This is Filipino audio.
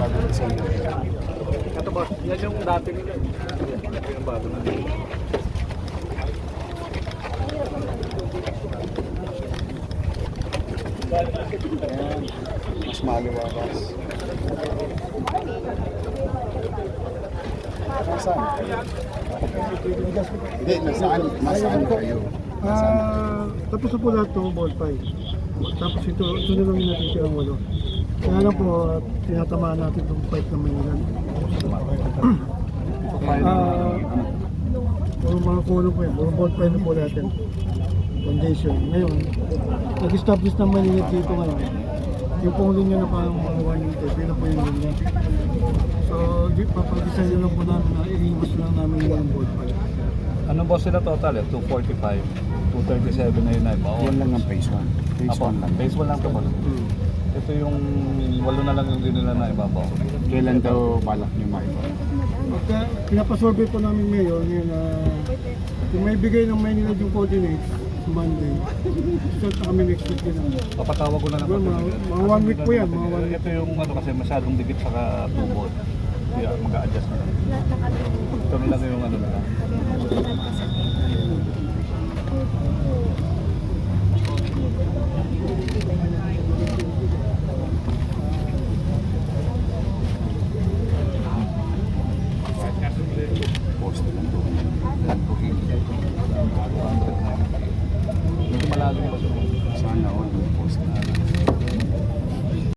bagong design. Ito ba? Yan yung dati nila. Ito yung bago na. Ayan, mas maliwalas. Nasaan? Hindi, nasaan kayo? Tapos na po lahat ng ball fight. Tapos ito na lang yung natin ang walo. Kaya lang po, tinatamaan natin itong fight na Manila. Puro mga kulo po yan, puro ball fight na po natin. Foundation. Ngayon, nag-establish ng Manila dito ngayon. Yung pong linya na parang mga 1 meter, yun na po yung linya. So, papagisan nyo lang po namin na i-iwas lang namin yung ball fight. Ano boss sila total eh? 245, 237 na yun na iba. Yan lang ang phase 1. Phase 1 lang. Phase 1 lang ito boss. Ito yung 8 na lang yung din nila na ibabaw. Kailan daw balak niyo maiba? Pagka pinapasurvey po namin ngayon, yun na kung may bigay ng Manila yung coordinates, Monday, start na kami next week din naman. Papatawag ko na lang. Mga 1 week po yan, mga 1 week. Ito yung ano kasi masyadong dikit sa tubod. Kaya mag-a-adjust na lang. Ito na lang yung ano na lang.